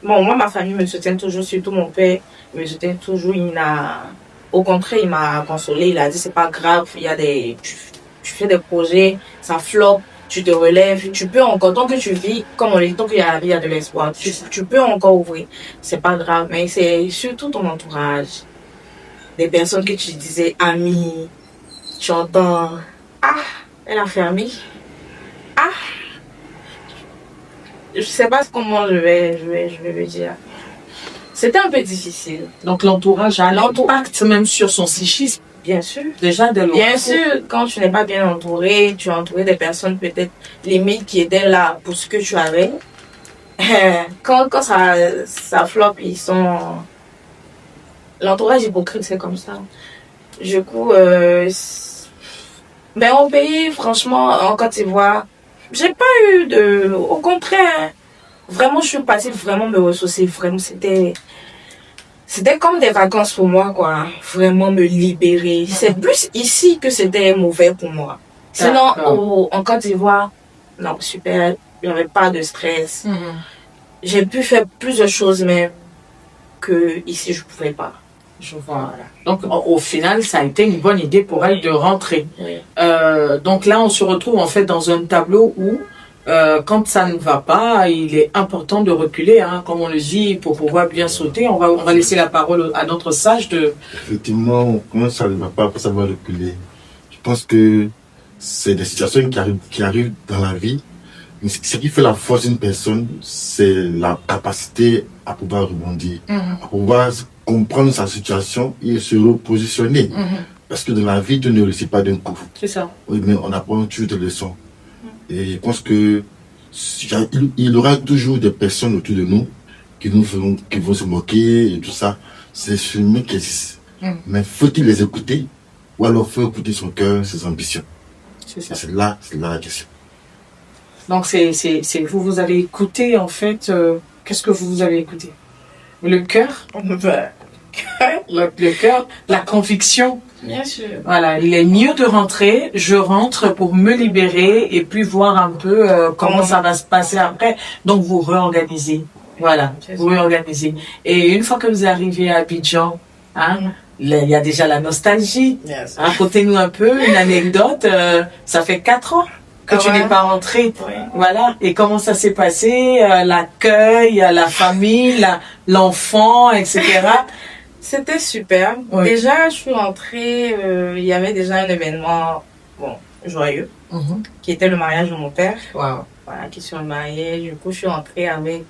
Bon, moi, ma famille me soutient toujours, surtout mon père me soutient toujours. Au contraire, il m'a consolé. Il a dit, c'est pas grave, tu fais des projets, ça floppe, tu te relèves, tu peux encore, tant que tu vis, comme on dit, tant qu'il y a la vie, il y a de l'espoir. Tu peux encore ouvrir. C'est pas grave, mais c'est surtout ton entourage. Des personnes que tu disais amis, tu entends, ah, elle a fermé. Ah, je sais pas comment je vais le dire. C'était un peu difficile. Donc l'entourage a l'impact même sur son psychisme. Bien sûr. Déjà dès lors. Bien sûr, quand tu n'es pas bien entouré, tu es entouré des personnes peut-être limites qui étaient là pour ce que tu avais. Quand ça floppe, ils sont... L'entourage hypocrite, c'est comme ça. Du coup, mais au pays, franchement, en Côte d'Ivoire, j'ai pas eu de... Au contraire, vraiment, je suis partie vraiment me ressourcer. Vraiment, c'était comme des vacances pour moi, quoi. Vraiment me libérer. C'est plus ici que c'était mauvais pour moi. Sinon, en Côte d'Ivoire, non, super, il n'y avait pas de stress. J'ai pu faire plusieurs choses même que ici, je ne pouvais pas. Je vois. Donc, au final, ça a été une bonne idée pour elle de rentrer. Oui. Donc là, on se retrouve en fait dans un tableau où, quand ça ne va pas, il est important de reculer, hein, comme on le dit, pour pouvoir bien sauter. On va laisser la parole à notre sage de... Effectivement, quand ça ne va pas, pour savoir reculer. Je pense que c'est des situations qui arrivent dans la vie. Mais ce qui fait la force d'une personne, c'est la capacité à pouvoir rebondir, à pouvoir comprendre sa situation et se repositionner. Parce que dans la vie, tu ne réussis pas d'un coup. C'est ça. Oui, mais on apprend toujours des leçons. Et je pense que il y aura toujours des personnes autour de nous qui vont se moquer et tout ça. C'est ce qui existe. Mais faut-il les écouter ou alors faut écouter son cœur, ses ambitions? C'est ça. C'est là la question. Donc, vous avez écouté, en fait, qu'est-ce que vous avez écouté? Le cœur? Le cœur, la conviction. Bien sûr. Voilà, il est mieux de rentrer, je rentre pour me libérer et puis voir un peu comment ça va se passer après. Donc, vous réorganisez. Voilà, vous réorganisez. Et une fois que vous arrivez à Abidjan, hein, il y a déjà la nostalgie. Yes. Racontez-nous un peu une anecdote. Ça fait 4 ans que tu n'es pas rentrée. Oui. Voilà. Et comment ça s'est passé? L'accueil, la famille, l'enfant, etc. C'était super. Oui. Déjà, je suis rentrée, il y avait déjà un événement joyeux, qui était le mariage de mon père. Wow. Voilà, qui se mariait. Du coup, je suis rentrée avec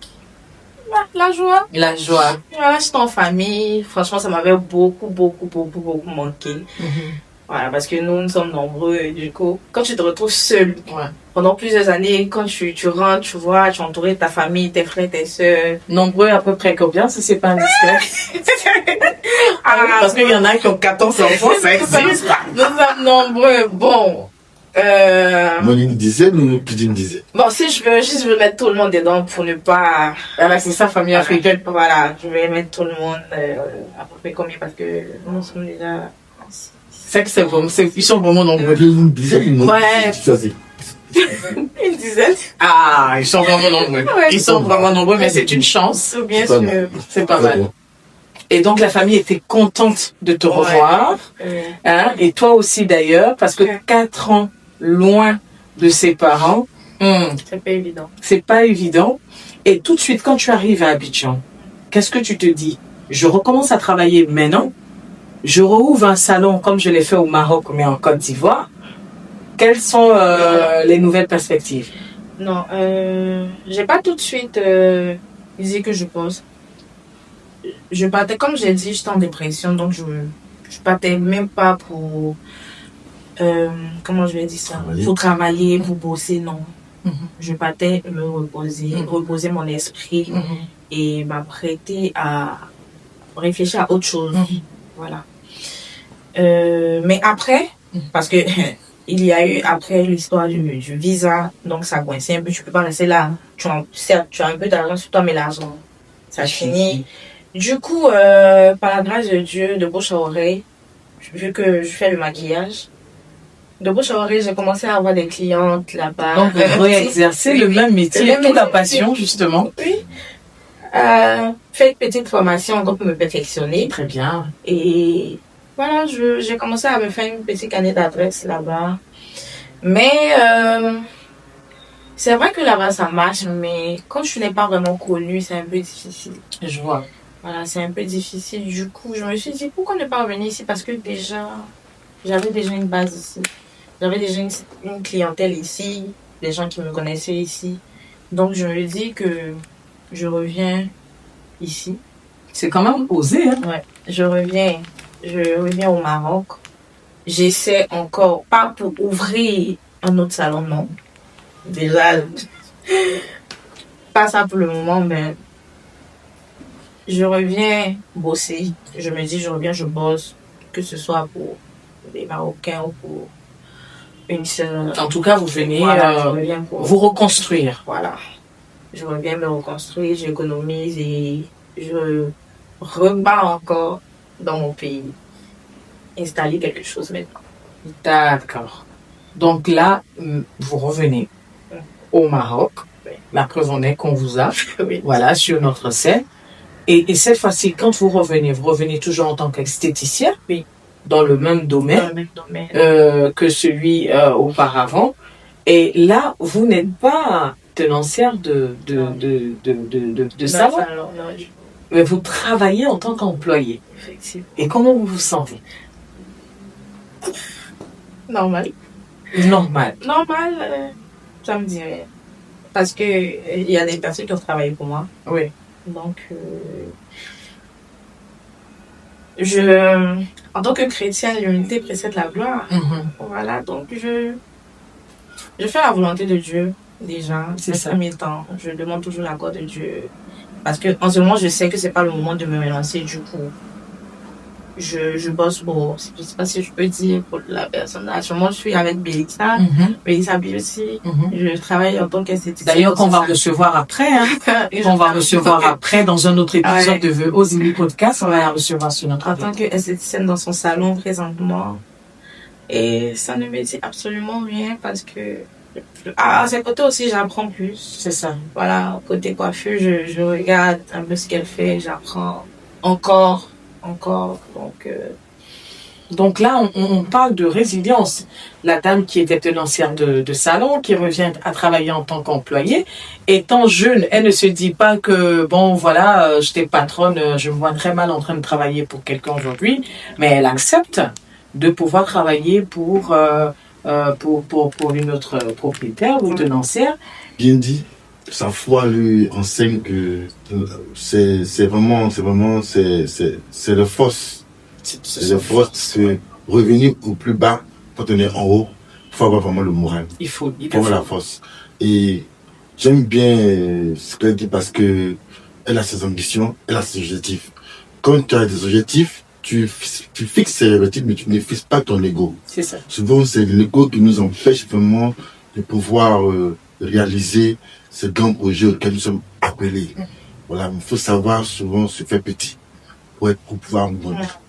la joie. La joie. Voilà, j'étais en famille. Franchement, ça m'avait beaucoup manqué. Voilà, parce que nous sommes nombreux. Et du coup, quand tu te retrouves seul, pendant plusieurs années, quand tu rentres, tu vois, tu es entouré de ta famille, tes frères, tes soeurs. Nombreux à peu près combien, si c'est pas indiscret? Parce qu'il y en a qui ont 14 enfants, ça existe. Nous sommes nombreux. Bon. Une dizaine ou plus d'une dizaine? Bon, si je veux mettre tout le monde dedans pour ne pas... Voilà, c'est ça, famille africaine. Voilà, je vais mettre tout le monde à peu près combien, parce que nous sommes déjà... C'est que c'est vraiment, ils sont vraiment nombreux. Une dizaine? Ouais. Une dizaine? Ah, ils sont vraiment nombreux. Ouais. Ils sont vraiment nombreux, mais c'est une chance. Bien sûr. C'est pas mal. Et donc la famille était contente de te revoir. Hein, et toi aussi d'ailleurs, parce que 4 ans loin de ses parents, c'est pas évident. C'est pas évident. Et tout de suite, quand tu arrives à Abidjan, qu'est-ce que tu te dis? Je recommence à travailler maintenant. Je rouvre un salon comme je l'ai fait au Maroc, mais en Côte d'Ivoire. Quelles sont les nouvelles perspectives? Non, j'ai pas tout de suite dit que je pose. Je partais, comme j'ai dit, j'étais en dépression, donc je partais même pas pour, comment je vais dire ça, pour travailler, pour bosser, non. Je partais me reposer mon esprit et m'apprêter à réfléchir à autre chose. Voilà. Mais après, parce que il y a eu après l'histoire du visa, donc ça coinçait un peu, tu peux pas rester là. Certes, tu as un peu d'argent sur toi, mais l'argent, ça finit. Du coup, par la grâce de Dieu, de bouche à oreille, vu que je fais le maquillage, de bouche à oreille, j'ai commencé à avoir des clientes là-bas. Donc, vous réexercez le même métier, toute la passion, justement. Oui. fait une petite formation donc pour me perfectionner. Très bien. Et voilà, j'ai commencé à me faire une petite année d'adresse là-bas. Mais c'est vrai que là-bas ça marche, mais quand je n'ai pas vraiment connu, c'est un peu difficile. Je vois. Voilà, c'est un peu difficile. Du coup, je me suis dit, pourquoi ne pas revenir ici? Parce que déjà, j'avais déjà une base ici. J'avais déjà une clientèle ici, des gens qui me connaissaient ici. Donc, je me dis que je reviens ici. C'est quand même osé, hein? Ouais, je reviens au Maroc. J'essaie encore, pas pour ouvrir un autre salon, non. Déjà, pas ça pour le moment, mais je reviens bosser. Je me dis, je reviens, je bosse, que ce soit pour les Marocains ou pour une seule. En tout cas, vous venez Voilà, je reviens pour vous reconstruire. Voilà. Je reviens me reconstruire, j'économise et je repars encore dans mon pays. Installer quelque chose maintenant. D'accord. Donc là, vous revenez au Maroc. Oui. La preuve en est qu'on vous a, Oui. voilà, sur notre scène. Et cette fois-ci, quand vous revenez toujours en tant qu'esthéticienne, Oui. dans le même Dans domaine, le même domaine. que celui auparavant. Et là, vous n'êtes pas tenancière de salon, mais vous travaillez en tant qu'employé. Effectivement. Et comment vous vous sentez? Normal. Normal. Normal, ça me dit rien. Parce que il y a des personnes qui ont travaillé pour moi. Oui. Donc, en tant que chrétienne, l'unité précède la gloire. Voilà, donc je fais la volonté de Dieu déjà. C'est ça. Premier temps, je demande toujours l'accord de Dieu. Parce que en ce moment, je sais que c'est pas le moment de me relancer. Du coup, je bosse pour, je sais pas si je peux dire pour la personne. Actuellement, je suis avec Bélissa, Bélissa Beauty. Je travaille en tant qu'esthéticienne. D'ailleurs, qu'on va recevoir après, hein. Qu'on va recevoir après dans un autre épisode de Osini Podcast. On va la recevoir sur notre en tant qu'esthéticienne dans son salon présentement. Et ça ne me dit absolument rien parce que à ses côtés aussi, j'apprends plus. C'est ça. Voilà, côté coiffure, je regarde un peu ce qu'elle fait, j'apprends encore. Donc là, on parle de résilience. La dame qui était tenancière de salon, qui revient à travailler en tant qu'employée, étant jeune, elle ne se dit pas que, bon, voilà, j'étais patronne, je me vois très mal en train de travailler pour quelqu'un aujourd'hui, mais elle accepte de pouvoir travailler pour une autre propriétaire ou tenancière. Bien dit. Sa foi lui enseigne que c'est le force. C'est le force de revenir au plus bas pour tenir en haut. Il faut avoir vraiment le moral. Il faut avoir la force. Et j'aime bien ce qu'elle dit parce que elle a ses ambitions, elle a ses objectifs. Quand tu as des objectifs, tu fixes ces objectifs, mais tu ne fixes pas ton ego. C'est ça. Souvent, c'est l'ego qui nous empêche vraiment de pouvoir réaliser ce grand projet auquel nous sommes appelés. Voilà, il faut savoir souvent se faire petit pour pouvoir grandir.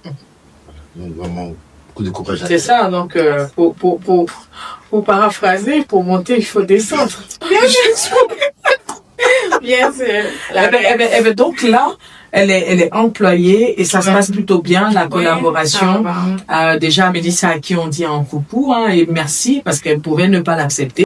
Donc vraiment, beaucoup de courage. C'est ça, donc pour paraphraser, pour monter, il faut descendre. Bien sûr. Donc là, elle est employée et ça se passe plutôt bien, la collaboration. Déjà, Mélissa, à qui on dit un coucou, hein, et merci, parce qu'elle pouvait ne pas l'accepter.